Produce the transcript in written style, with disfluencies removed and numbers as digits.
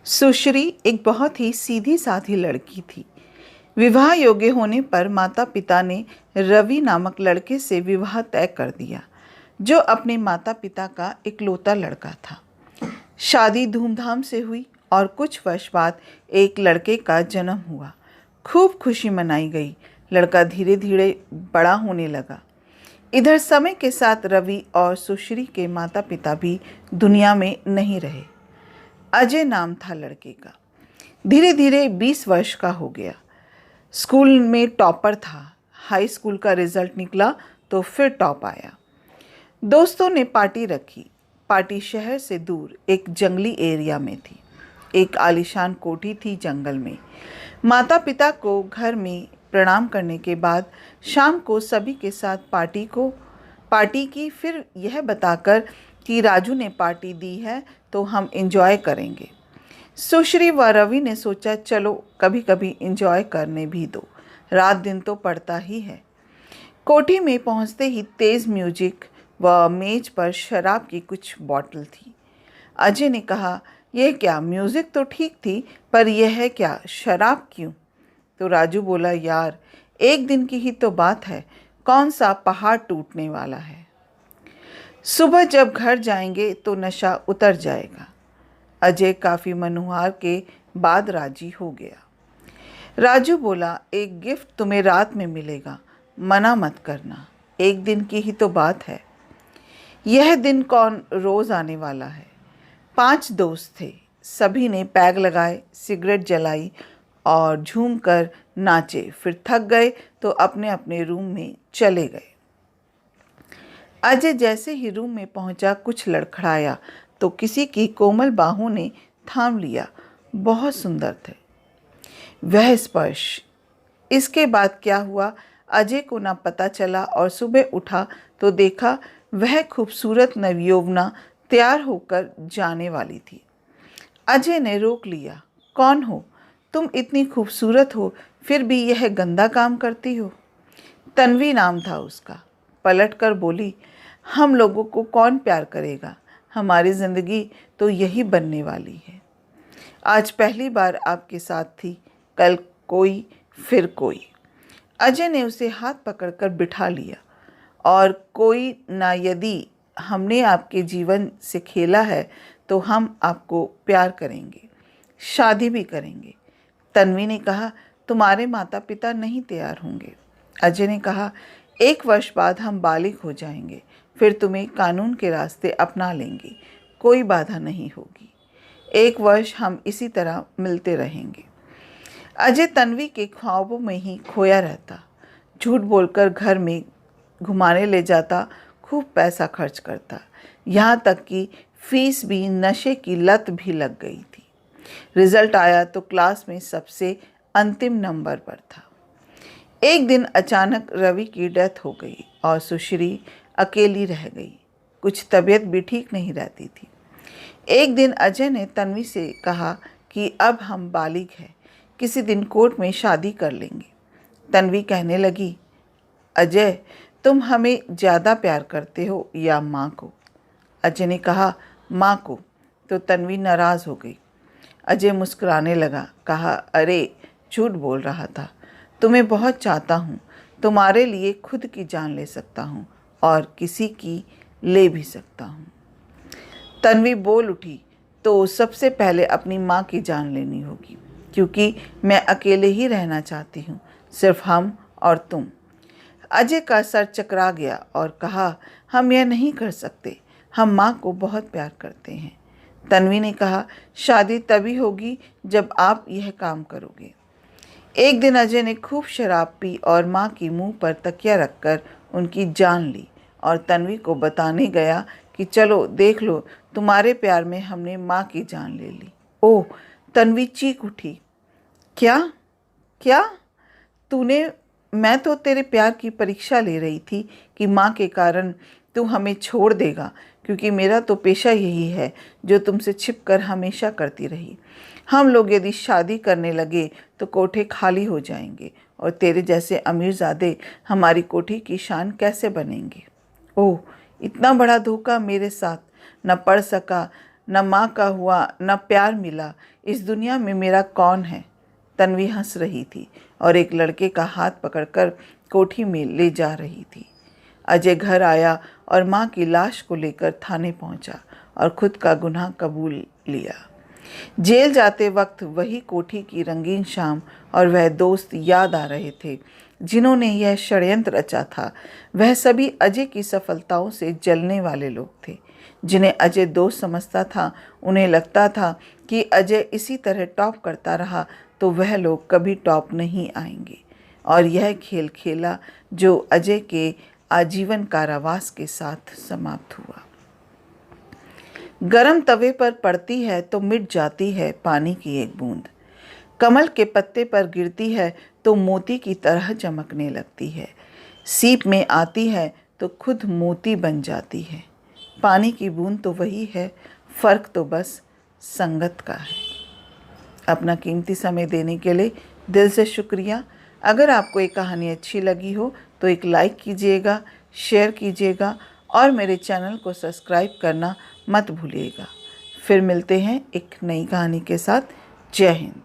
सुश्री एक बहुत ही सीधी साधी लड़की थी। विवाह योग्य होने पर माता पिता ने रवि नामक लड़के से विवाह तय कर दिया, जो अपने माता पिता का इकलौता लड़का था। शादी धूमधाम से हुई और कुछ वर्ष बाद एक लड़के का जन्म हुआ। खूब खुशी मनाई गई। लड़का धीरे धीरे बड़ा होने लगा। इधर समय के साथ रवि और सुश्री के माता पिता भी दुनिया में नहीं रहे। अजय नाम था लड़के का। धीरे धीरे 20 वर्ष का हो गया। स्कूल में टॉपर था। हाई स्कूल का रिजल्ट निकला तो फिर टॉप आया। दोस्तों ने पार्टी रखी। पार्टी शहर से दूर एक जंगली एरिया में थी। एक आलीशान कोठी थी जंगल में। माता पिता को घर में प्रणाम करने के बाद शाम को सभी के साथ पार्टी की, फिर यह बताकर कि राजू ने पार्टी दी है तो हम एंजॉय करेंगे। सुश्री व रवि ने सोचा चलो कभी कभी एंजॉय करने भी दो, रात दिन तो पड़ता ही है। कोठी में पहुंचते ही तेज़ म्यूजिक व मेज पर शराब की कुछ बॉटल थी। अजय ने कहा, यह क्या, म्यूजिक तो ठीक थी पर यह है क्या, शराब क्यों? तो राजू बोला, यार एक दिन की ही तो बात है, कौन सा पहाड़ टूटने वाला है। सुबह जब घर जाएंगे तो नशा उतर जाएगा। अजय काफ़ी मनोहार के बाद राजी हो गया। राजू बोला, एक गिफ्ट तुम्हें रात में मिलेगा, मना मत करना, एक दिन की ही तो बात है। यह दिन कौन रोज़ आने वाला है। 5 दोस्त थे। सभी ने पैग लगाए, सिगरेट जलाई और झूम कर नाचे। फिर थक गए तो अपने अपने रूम में चले गए। अजय जैसे ही रूम में पहुंचा, कुछ लड़खड़ाया तो किसी की कोमल बाहों ने थाम लिया। बहुत सुंदर थे वह स्पर्श। इसके बाद क्या हुआ अजय को ना पता चला और सुबह उठा तो देखा वह खूबसूरत नवयौवना तैयार होकर जाने वाली थी। अजय ने रोक लिया, कौन हो तुम? इतनी खूबसूरत हो फिर भी यह गंदा काम करती हो। तन्वी नाम था उसका। पलट कर बोली, हम लोगों को कौन प्यार करेगा, हमारी ज़िंदगी तो यही बनने वाली है। आज पहली बार आपके साथ थी, कल कोई फिर कोई। अजय ने उसे हाथ पकड़कर बिठा लिया। और कोई ना, यदि हमने आपके जीवन से खेला है तो हम आपको प्यार करेंगे, शादी भी करेंगे। तन्वी ने कहा, तुम्हारे माता पिता नहीं तैयार होंगे। अजय ने कहा, 1 वर्ष बाद हम बालिग हो जाएंगे, फिर तुम्हें कानून के रास्ते अपना लेंगे, कोई बाधा नहीं होगी। 1 वर्ष हम इसी तरह मिलते रहेंगे। अजय तन्वी के ख्वाबों में ही खोया रहता। झूठ बोलकर घर में घुमाने ले जाता, खूब पैसा खर्च करता, यहाँ तक कि फीस भी, नशे की लत भी लग गई थी। रिजल्ट आया तो क्लास में सबसे अंतिम नंबर पर था। एक दिन अचानक रवि की डेथ हो गई और सुश्री अकेली रह गई। कुछ तबीयत भी ठीक नहीं रहती थी। एक दिन अजय ने तन्वी से कहा कि अब हम बालिग हैं, किसी दिन कोर्ट में शादी कर लेंगे। तन्वी कहने लगी, अजय तुम हमें ज़्यादा प्यार करते हो या माँ को? अजय ने कहा, माँ को। तो तन्वी नाराज़ हो गई। अजय मुस्कुराने लगा, कहा, अरे झूठ बोल रहा था, तुम्हें बहुत चाहता हूँ, तुम्हारे लिए खुद की जान ले सकता हूँ और किसी की ले भी सकता हूँ। तन्वी बोल उठी, तो सबसे पहले अपनी माँ की जान लेनी होगी, क्योंकि मैं अकेले ही रहना चाहती हूँ, सिर्फ हम और तुम। अजय का सर चकरा गया और कहा, हम यह नहीं कर सकते, हम माँ को बहुत प्यार करते हैं। तन्वी ने कहा, शादी तभी होगी जब आप यह काम करोगे। एक दिन अजय ने खूब शराब पी और माँ की मुंह पर तकिया रखकर उनकी जान ली और तन्वी को बताने गया कि चलो देख लो, तुम्हारे प्यार में हमने माँ की जान ले ली। ओह! तन्वी चीख उठी, क्या क्या तूने? मैं तो तेरे प्यार की परीक्षा ले रही थी कि माँ के कारण तू हमें छोड़ देगा, क्योंकि मेरा तो पेशा यही है जो तुमसे छिपकर हमेशा करती रही। हम लोग यदि शादी करने लगे तो कोठे खाली हो जाएंगे और तेरे जैसे अमीरजादे हमारी कोठी की शान कैसे बनेंगे। ओह! इतना बड़ा धोखा मेरे साथ न पड़ सका, न माँ का हुआ, न प्यार मिला, इस दुनिया में मेरा कौन है। तन्वी हंस रही थी और एक लड़के का हाथ पकड़कर कोठी में ले जा रही थी। अजय घर आया और माँ की लाश को लेकर थाने पहुंचा और खुद का गुनाह कबूल लिया। जेल जाते वक्त वही कोठी की रंगीन शाम और वह दोस्त याद आ रहे थे जिन्होंने यह षड्यंत्र रचा था। वह सभी अजय की सफलताओं से जलने वाले लोग थे जिन्हें अजय दोस्त समझता था। उन्हें लगता था कि अजय इसी तरह टॉप करता रहा तो वह लोग कभी टॉप नहीं आएंगे, और यह खेल खेला जो अजय के आजीवन कारावास के साथ समाप्त हुआ। गरम तवे पर पड़ती है तो मिट जाती है पानी की एक बूंद, कमल के पत्ते पर गिरती है तो मोती की तरह चमकने लगती है, सीप में आती है तो खुद मोती बन जाती है। पानी की बूंद तो वही है, फ़र्क तो बस संगत का है। अपना कीमती समय देने के लिए दिल से शुक्रिया। अगर आपको ये कहानी अच्छी लगी हो तो एक लाइक कीजिएगा, शेयर कीजिएगा और मेरे चैनल को सब्सक्राइब करना मत भूलिएगा। फिर मिलते हैं एक नई कहानी के साथ। जय हिंद।